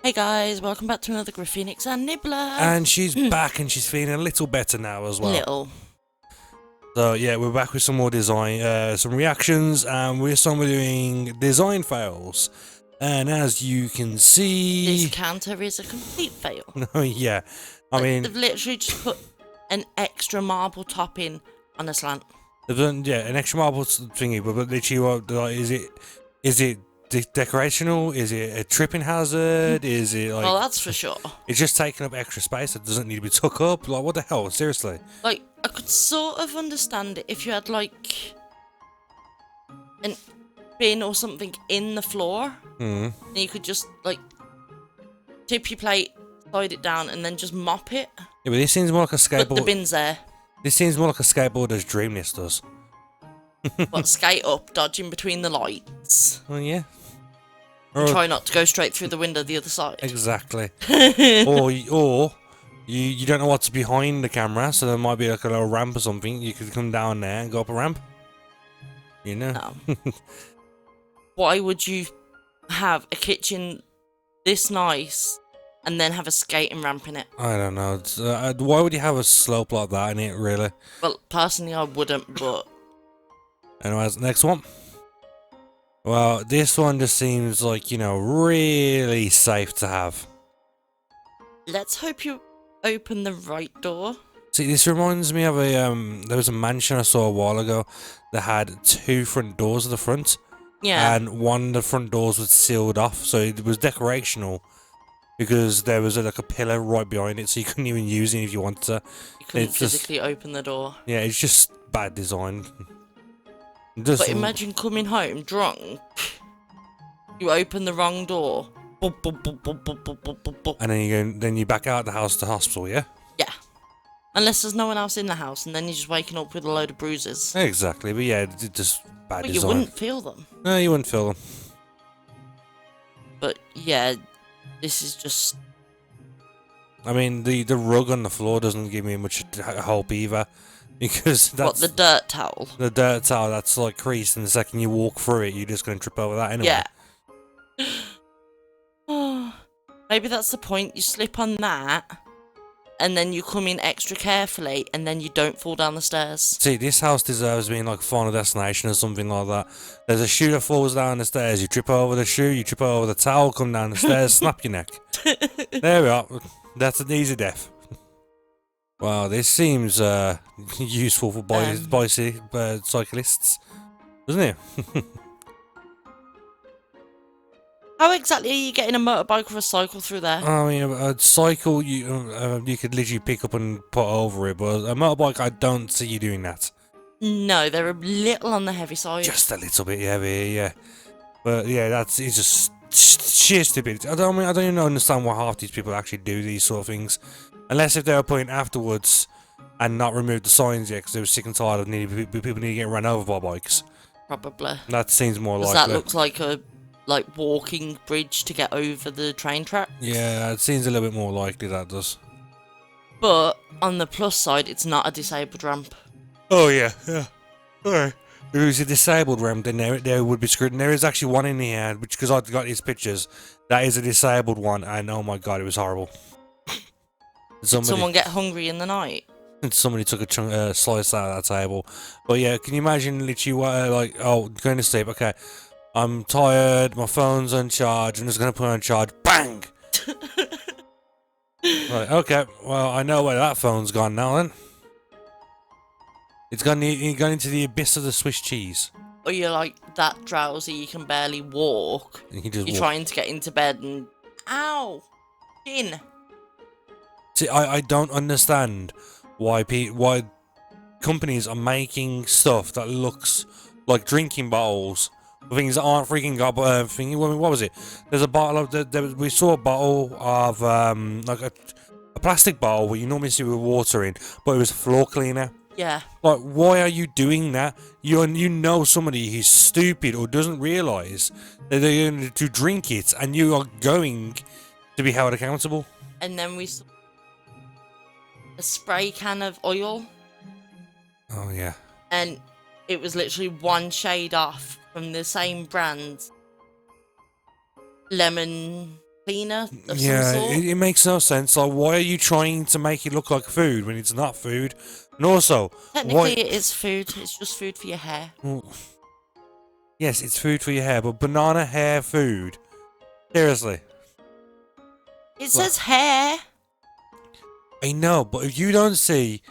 Hey guys, welcome back to another Griffenix Nibbler. And she's back and she's feeling a little better now as well. Little. So yeah, we're back with some more design, some reactions, and we're doing design fails. And as you can see... This counter is a complete fail. Oh yeah, I mean... They've literally just put an extra marble topping on a slant. They've done, yeah, an extra marble thingy, but literally what, like, is it decorational? Is it a tripping hazard? Is it like... Well, that's for sure. It's just taking up extra space that doesn't need to be took up? Like, what the hell? Seriously? Like, I could sort of understand it if you had, like, an bin or something in the floor. And you could just, like, tip your plate, slide it down, and then just mop it. Yeah, but this seems more like a skateboard... But the bin's there. This seems more like a skateboarder's dream, this does. But skate up, dodging between the lights. Well, yeah. And try not to go straight through the window the other side. Exactly. or you don't know what's behind the camera, so there might be like a little ramp or something. You could come down there and go up a ramp. You know? No. Why would you have a kitchen this nice and then have a skating ramp in it? I don't know. It's, why would you have a slope like that in it, really? Well, personally I wouldn't, but... Anyways, next one. Well, this one just seems like, you know, really safe to have. Let's hope you open the right door. See, this reminds me of a, there was a mansion I saw a while ago that had 2 front doors at the front. Yeah. And one of the front doors was sealed off, so it was decorational. Because there was like a pillar right behind it, so you couldn't even use it if you wanted to. You couldn't It's physically just, open the door. yeah, it's just bad design. But imagine coming home drunk. You open the wrong door. And then you back out the house to hospital, yeah? Yeah. Unless there's no one else in the house, and then you're just waking up with a load of bruises. Exactly, but yeah, just bad But design. you wouldn't feel them. No, you wouldn't feel them. But yeah, this is just... I mean, the rug on the floor doesn't give me much hope either. Because that's... What, the dirt towel? The dirt towel that's like creased, and the second you walk through it, you're just going to trip over that anyway. Yeah. Maybe that's the point. You slip on that, and then you come in extra carefully, and then you don't fall down the stairs. See, this house deserves being like Final Destination or something like that. There's a shoe that falls down the stairs, you trip over the shoe, you trip over the towel, come down the stairs, snap your neck. There we are. That's an easy death. Wow, this seems useful for cyclists, doesn't it? How exactly are you getting a motorbike or a cycle through there? I mean, a cycle you could literally pick up and put over it, but a motorbike, I don't see you doing that. No, they're a little on the heavy side. Just a little bit heavy, yeah. But yeah, it's just sheer stupidity. I don't even understand why half these people actually do these sort of things. Unless if they were putting afterwards and not remove the signs yet because they were sick and tired of people needing to get run over by bikes. Probably. That seems more likely. That looks like a walking bridge to get over the train tracks. Yeah, it seems a little bit more likely, that does. But on the plus side, it's not a disabled ramp. Oh yeah. Alright. If it was a disabled ramp, then there would be screwed. And there is actually one in here, which, because I've got these pictures, that is a disabled one, and oh my god, it was horrible. Did someone get hungry in the night? Somebody took a slice out of that table. But yeah, can you imagine literally like, oh, going to sleep, okay, I'm tired, my phone's uncharged, I'm just going to put it on charge, bang! Right, okay, well, I know where that phone's gone now then. It's gone into the abyss of the Swiss cheese. Or you're like that drowsy you can barely walk. You're trying to get into bed and... Ow! Chin! See, I don't understand why companies are making stuff that looks like drinking bottles, things that aren't freaking got thingy. What was it? There's a bottle of we saw a bottle of like a plastic bottle where you normally see with water in, but it was a floor cleaner. Yeah. Like, why are you doing that? You know somebody who's stupid or doesn't realise that they're going to drink it, and you are going to be held accountable. And then we saw a spray can of oil. Oh yeah. And it was literally one shade off from the same brand. Lemon cleaner of some Yeah, sort. it makes no sense. Like, why are you trying to make it look like food when it's not food? And also, Technically, it is food. It's just food for your hair. Well, yes, it's food for your hair, but banana hair food? Seriously. It says hair. I know, but if you don't see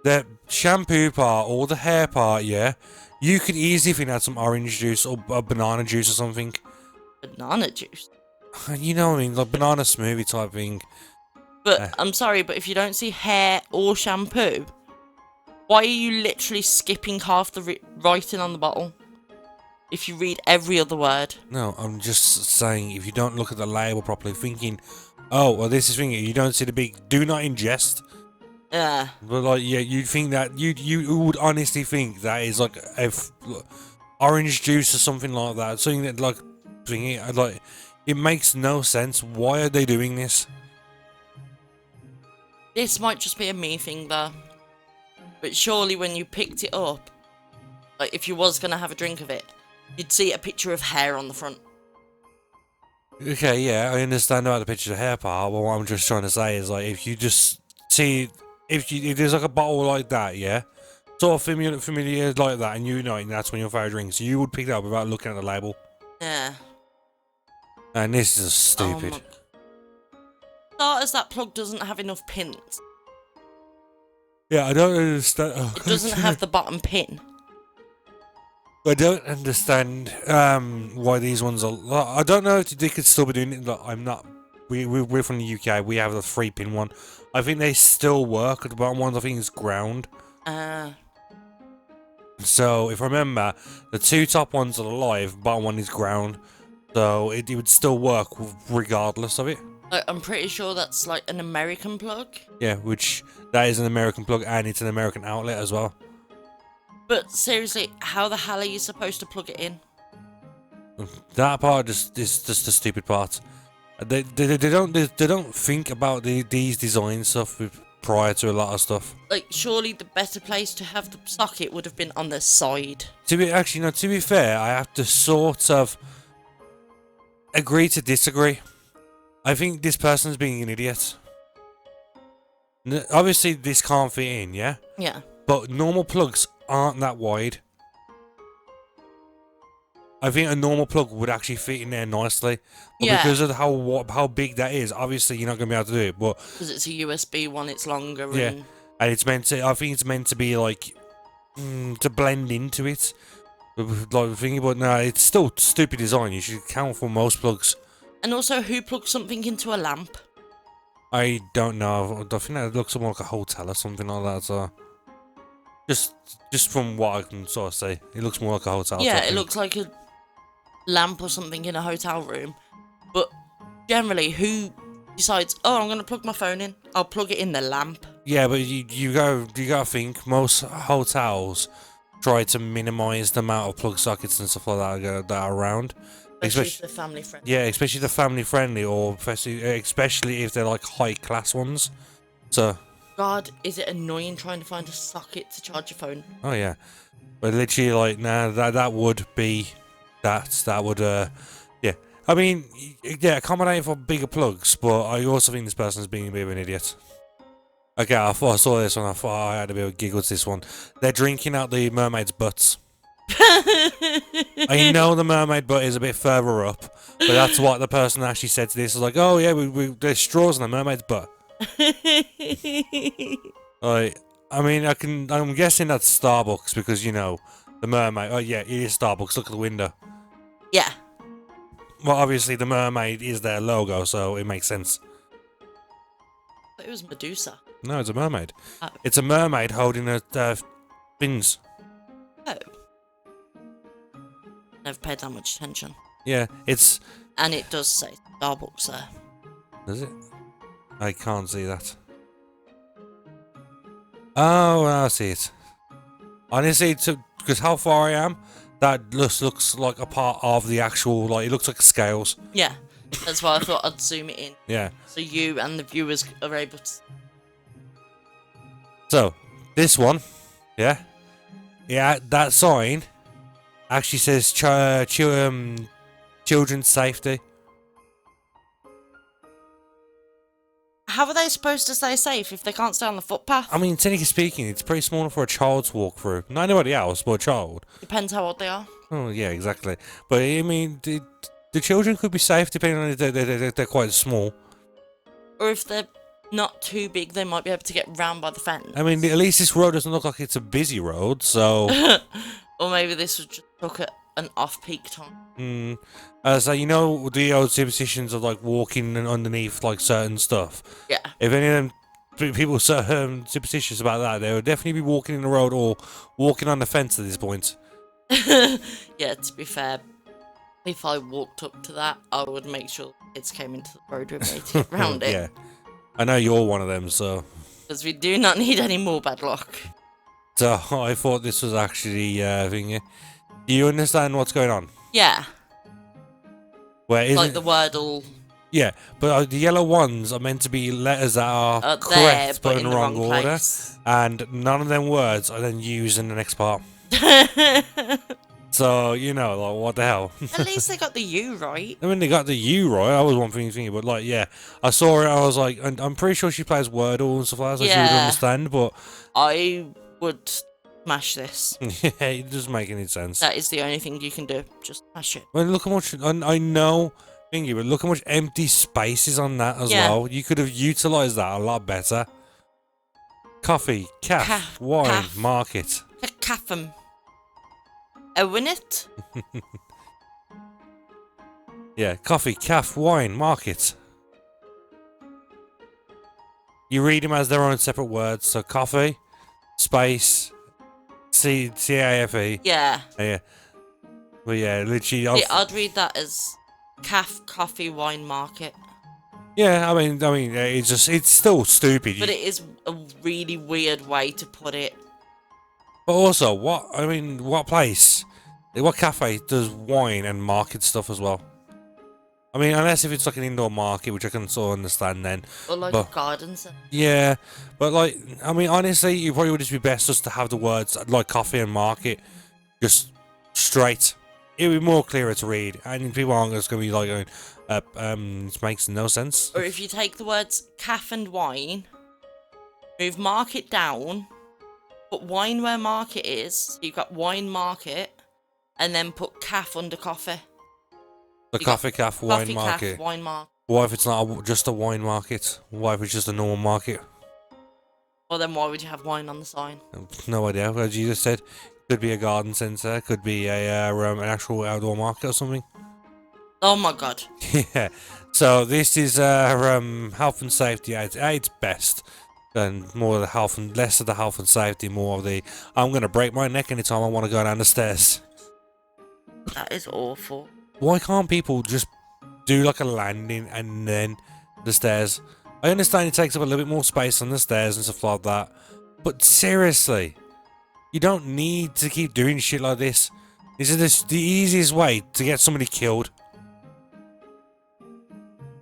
the shampoo part or the hair part, yeah, you could easily think that's some orange juice or banana juice or something. Banana juice. You know what I mean? Like banana smoothie type thing. But I'm sorry, but if you don't see hair or shampoo, why are you literally skipping half the writing on the bottle? If you read every other word. No, I'm just saying, if you don't look at the label properly, thinking, oh, well, this is thinking, you don't see the big do not ingest. Yeah. But like, yeah, you'd think that you would honestly think that is like orange juice or something like that. Something that like thinking like it makes no sense. Why are they doing this? This might just be a me thing though. But surely when you picked it up, like if you was gonna have a drink of it, you'd see a picture of hair on the front. Okay, yeah, I understand about the picture of the hair part, but what I'm just trying to say is like if you just see if there's like a bottle like that, yeah, sort of familiar like that, and you know it, and that's one of your favourite drinks, you would pick it up without looking at the label. Yeah. And this is stupid. Starters, that plug doesn't have enough pins. Yeah, I don't understand. It doesn't have the bottom pin. I don't understand why these ones are. I don't know if they could still be doing it. Like, I'm not. We're from the UK. We have the 3-pin one. I think they still work. The bottom ones, I think, is ground. So if I remember, the 2 top ones are live. Bottom one is ground. So it would still work regardless of it. I'm pretty sure that's like an American plug. Yeah, which that is an American plug, and it's an American outlet as well. But seriously, how the hell are you supposed to plug it in? That part is just the stupid part. They don't think about these design stuff prior to a lot of stuff. Like, surely the better place to have the socket would have been on the side. To be fair, I have to sort of agree to disagree. I think this person's being an idiot. Obviously, this can't fit in, yeah? Yeah. But normal plugs aren't that wide. I think a normal plug would actually fit in there nicely. But because of how big that is, obviously you're not going to be able to do it. But because it's a USB one, it's longer. Yeah, and it's meant to. I think it's meant to be like to blend into it. Like thinking, but no, it's still stupid design. You should count for most plugs. And also, who plugs something into a lamp? I don't know. I think that looks more like a hotel or something like that. So just from what I can sort of say, it looks more like a hotel. Yeah, it looks like a lamp or something in a hotel room. But generally, who decides, oh, I'm going to plug my phone in, I'll plug it in the lamp? Yeah, but you gotta think most hotels try to minimise the amount of plug sockets and stuff like that are around. Especially the family friendly. Yeah, especially the family friendly, or especially if they're like high class ones. So. God, is it annoying trying to find a socket to charge your phone? Oh yeah, but literally like that would be that would yeah. I mean yeah, accommodating for bigger plugs, but I also think this person's being a bit of an idiot. Okay, I saw this one. I thought I had a bit of giggles. This one, they're drinking out the mermaid's butts. I know the mermaid butt is a bit further up, but that's what the person actually said to this. Is like, oh yeah, there's straws in the mermaid's butt. Like, I mean, I'm guessing that's Starbucks because you know the mermaid. Oh yeah, it is Starbucks. Look at the window. Yeah. Well, obviously the mermaid is their logo, so it makes sense. But it was Medusa. No, it's a mermaid. Oh. It's a mermaid holding a fins. Oh. Never paid that much attention. Yeah, it's. And it does say Starbucks there. Does it? I can't see that. Oh, I see it. Honestly, because how far I am, that just looks like a part of the actual, like, it looks like scales. Yeah, that's why I thought I'd zoom it in. Yeah. So you and the viewers are able to... So, this one, yeah, that sign actually says children's safety. How are they supposed to stay safe if they can't stay on the footpath? I mean, technically speaking, it's pretty small enough for a child to walk through. Not anybody else, but a child. Depends how old they are. Oh, yeah, exactly. But, I mean, the children could be safe depending on if they're quite small. Or if they're not too big, they might be able to get round by the fence. I mean, at least this road doesn't look like it's a busy road, so... Or maybe this was just took at an off-peak time. So, you know, the old superstitions of, like, walking underneath, like, certain stuff? Yeah. If any of them people are superstitious about that, they would definitely be walking in the road or walking on the fence at this point. Yeah, to be fair, if I walked up to that, I would make sure kids came into the road with me to get round it. Yeah. I know you're one of them, so... Because we do not need any more bad luck. So, I thought this was actually, thingy. Do you understand what's going on? Yeah. Where is like it? the Wordle. Yeah, but the yellow ones are meant to be letters that are There, correct but in the wrong order. place. And none of them words are then used in the next part. So, you know, like, what the hell? At least they got the U right. I mean, they got the U right. I was one thing thinking, but, like, yeah. I saw it, I was like, I'm pretty sure she plays Wordle and stuff like that, so she would understand, but... I would smash this. Yeah, it doesn't make any sense. That is the only thing you can do. Just smash it. Well, look how much... I know... Thingy, but look how much empty space is on that as well. You could have utilised that a lot better. Coffee, calf, wine, market. Caffem. Win it? Yeah, coffee, calf, wine, market. You read them as their own separate words. So coffee, space, C-A-F-E. Yeah. Yeah. But yeah, literally... I'd read that as calf, coffee, wine, market. Yeah, I mean, it's still stupid. But it is a really weird way to put it. But also, what place, what cafe does wine and market stuff as well? I mean, unless if it's like an indoor market, which I can sort of understand then. Or like a garden centre. Yeah, but like, I mean, honestly, it probably would just be best just to have the words like coffee and market just straight. It would be more clearer to read, and people aren't just going to be like going, this makes no sense. Or if you take the words calf and wine, move market down, put wine where market is, so you've got wine market, and then put calf under coffee. The coffee calf wine market. Calf, wine market. What if it's not just a wine market? What if it's just a normal market? Well, then why would you have wine on the sign? No idea. As you just said, could be a garden centre, could be a an actual outdoor market or something. Oh my god. Yeah. So this is health and safety at its best. And more of the health and less of the health and safety, more of the I'm gonna break my neck anytime I want to go down the stairs. That is awful. Why can't people just do like a landing and then the stairs? I understand it takes up a little bit more space on the stairs and stuff like that, but seriously, you don't need to keep doing shit like this. This is the easiest way to get somebody killed.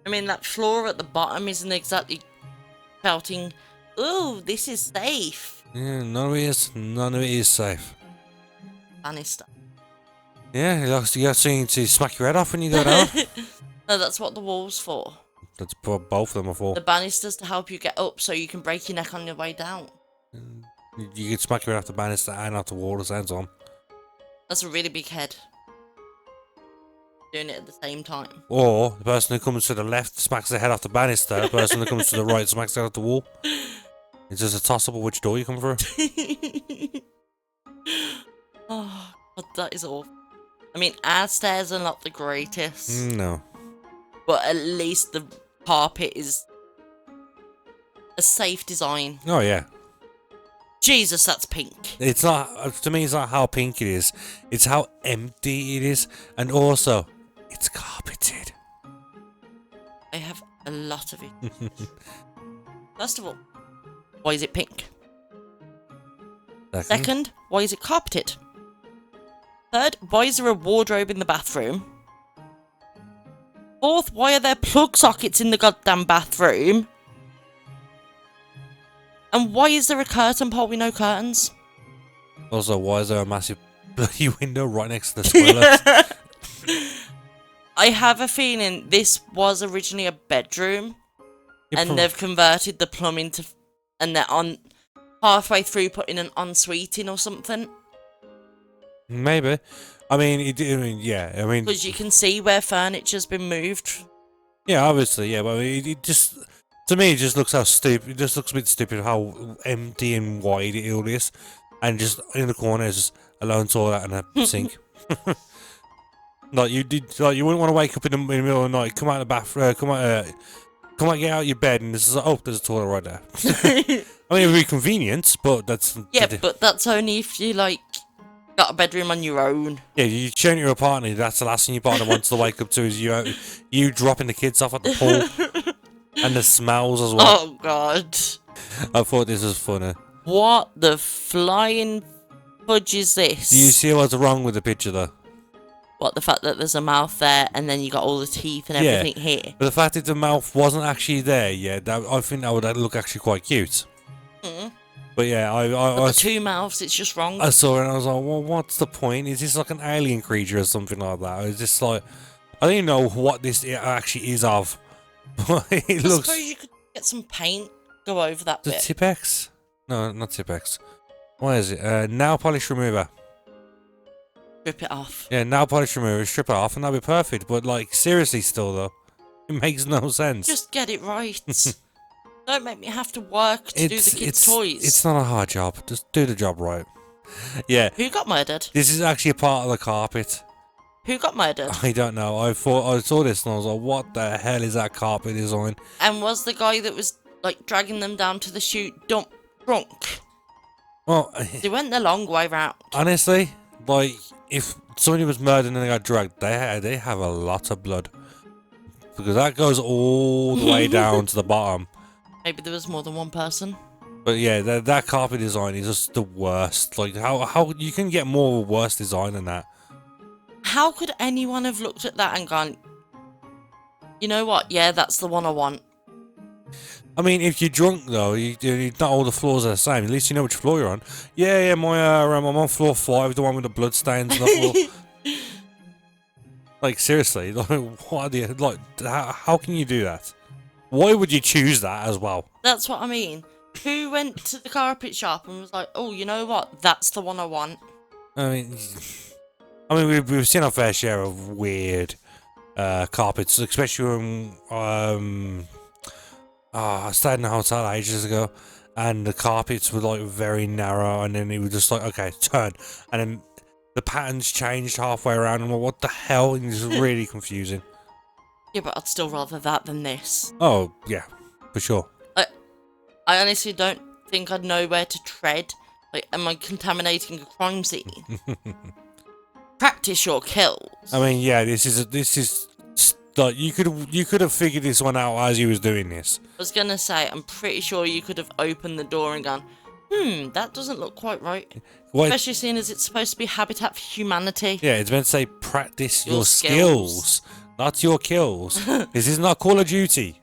I mean, that floor at the bottom isn't exactly shouting, "Ooh, this is safe." Yeah, none of it is. None of it is safe. Banister. Yeah, you got something to smack your head off when you go down. No, that's what the wall's for. That's what both of them are for. The banisters to help you get up so you can break your neck on your way down. You can smack your head off the banister and off the wall at the same time. That's a really big head. Doing it at the same time. Or the person who comes to the left smacks their head off the banister, the person who comes to the right smacks their head off the wall. It's just a toss-up of which door you come through. Oh, God, that is awful. I mean, our stairs are not the greatest. No. But at least the carpet is a safe design. Oh, yeah. Jesus, that's pink. It's not, to me, it's not how pink it is. It's how empty it is. And also, it's carpeted. I have a lot of it. First of all, why is it pink? Second, why is it carpeted? Third, why is there a wardrobe in the bathroom? Fourth, why are there plug sockets in the goddamn bathroom? And why is there a curtain pole with no curtains? Also, why is there a massive bloody window right next to the toilet? I have a feeling this was originally a bedroom, And they've converted the plumbing to, and they're on halfway through putting an ensuite in or something. Maybe. I mean, yeah. I mean, because you can see where furniture's been moved. Yeah, obviously, yeah. But it just, to me, it just looks how stupid. It just looks a bit stupid how empty and wide it all is, and just in the corner is just a lone toilet and a sink. Like you wouldn't want to wake up in the middle of the night, come out of the bathroom, come out, get out of your bed, and there's a toilet right there. I mean, it would be convenient, but that's but that's only if you like got a bedroom on your own. Yeah, you show your partner. That's the last thing your partner wants to wake up to is you dropping the kids off at the pool, and the smells as well. Oh God! I thought this was funny. What the flying fudge is this? Do you see what's wrong with the picture though? What, the fact that there's a mouth there and then you got all the teeth and everything here? But the fact that the mouth wasn't actually there, I think that would look actually quite cute. Mm. But yeah, But the two mouths, it's just wrong. I saw it and I was like, well, what's the point? Is this like an alien creature or something like that? Or is this like, I don't even know what this actually is of. I suppose you could get some paint, go over that bit. The Tipex? No, not Tipex. What is it? Nail polish remover. Strip it off. Yeah, nail polish remover, strip it off, and that'll be perfect. But like, seriously, still though, it makes no sense. Just get it right. Don't make me have to work to do the kids' toys. It's not a hard job. Just do the job right. Yeah. Who got murdered? This is actually a part of the carpet. Who got murdered? I don't know. I saw this and I was like, what the hell is that carpet design? And was the guy that was like dragging them down to the chute drunk? Well, they went the long way round. Honestly, like, if somebody was murdered and they got dragged, they have a lot of blood. Because that goes all the way down to the bottom. Maybe there was more than one person. But yeah, that carpet design is just the worst. Like, how you can get more worse design than that? How could anyone have looked at that and gone, you know what? Yeah, that's the one I want. I mean, if you're drunk though, not all the floors are the same. At least you know which floor you're on. Yeah, I'm on floor 5, the one with the blood stains on the floor. Like, seriously, like, what are like, how can you do that? Why would you choose that as well? That's what I mean. Who went to the carpet shop and was like, oh, you know what? That's the one I want. I mean, we've seen our fair share of weird carpets, especially when I stayed in a hotel ages ago, and the carpets were like very narrow, and then it was just like, okay, turn, and then the patterns changed halfway around, and I'm like, what the hell? And it's really confusing. Yeah, but I'd still rather that than this. Oh, yeah, for sure. I honestly don't think I'd know where to tread. Like, am I contaminating a crime scene? Practice your kills. I mean, yeah, this is like, you could have figured this one out as you was doing this. I was gonna say, I'm pretty sure you could have opened the door and gone, that doesn't look quite right. Especially seeing as it's supposed to be Habitat for Humanity. Yeah, it's meant to say practice your skills, not your kills. This is not Call of Duty.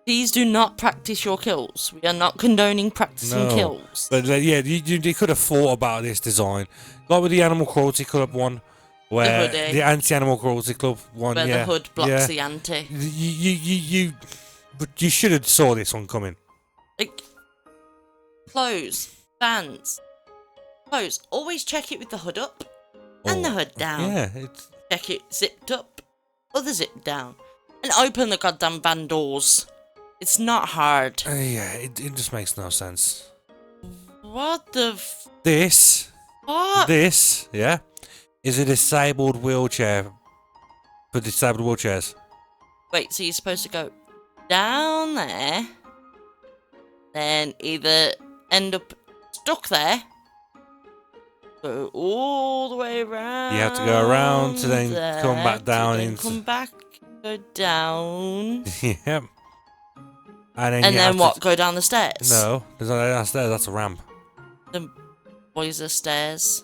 Please do not practice your kills. We are not condoning practicing kills. But yeah, you could have thought about this design. Like with the Animal Cruelty Club one, where the Anti-Animal Cruelty Club one, where the hood blocks the anti. You should have saw this one coming. Like, clothes, fans, clothes. Always check it with the hood up and the hood down. Yeah, check it zipped up or the zip down, and open the goddamn van doors. It's not hard. Yeah, it just makes no sense. What the This. What? This, yeah, is a disabled wheelchair for disabled wheelchairs. Wait, so you're supposed to go down there, then either end up stuck there, go all the way around. You have to go around to then come back down into. Come back, go down. Yep. And then what? Go down the stairs? No, there's not downstairs. That's a ramp. The boys are stairs.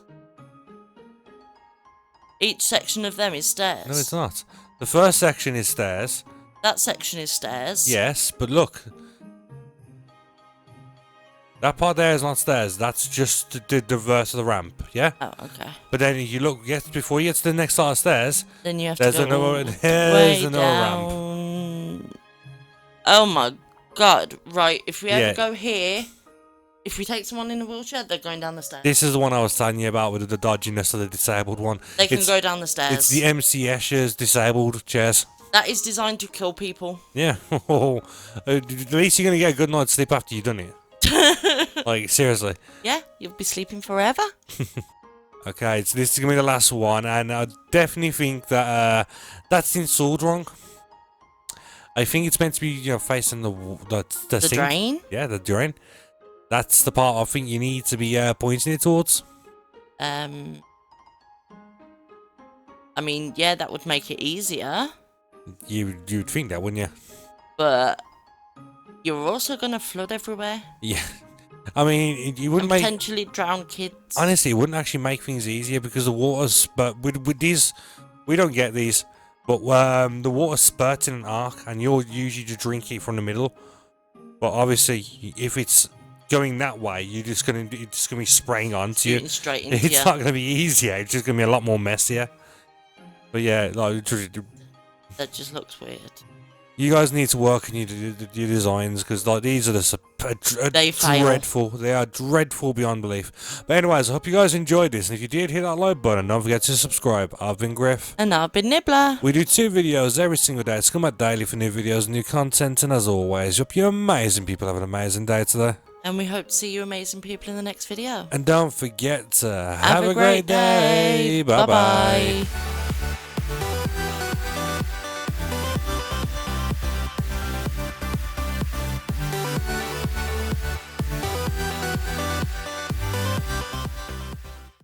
Each section of them is stairs. No, it's not. The first section is stairs. That section is stairs. Yes, but look. That part there is not stairs. That's just the verse of the ramp, yeah? Oh, okay. But then if you look, before you get to the next side of stairs, then you have to go there's another ramp. Oh my God, right. If we Yeah. ever go here, if we take someone in a wheelchair, they're going down the stairs. This is the one I was telling you about with the dodginess of the disabled one. They can go down the stairs. It's the MC Escher's disabled chairs. That is designed to kill people. Yeah. At least you're going to get a good night's sleep after you've done it. Like, seriously. Yeah, you'll be sleeping forever. Okay, so this is going to be the last one, and I definitely think that that's installed wrong. I think it's meant to be, you know, facing the sink. Drain? Yeah, the drain. That's the part I think you need to be pointing it towards. I mean, yeah, that would make it easier. You'd think that, wouldn't you? But you're also gonna flood everywhere. Yeah. I mean, you wouldn't potentially drown kids. Honestly, it wouldn't actually make things easier because the water's. But with these, we don't get these. But the water spurts in an arc, and you're usually just drinking it from the middle. But obviously, if it's going that way, it's just gonna be spraying onto you. Straight into It's not gonna be easier. It's just gonna be a lot more messier. But yeah, like, that just looks weird. you guys need to work on your designs because like these are dreadful. They are dreadful beyond belief. But anyways, I hope you guys enjoyed this, and if you did, hit that like button. Don't forget to subscribe. I've been Griff, and I've been Nibbler. We do 2 videos every single day. So come out daily for new videos, new content, and as always, hope you amazing people have an amazing day today. And we hope to see you amazing people in the next video. And don't forget to have a great day. Bye bye.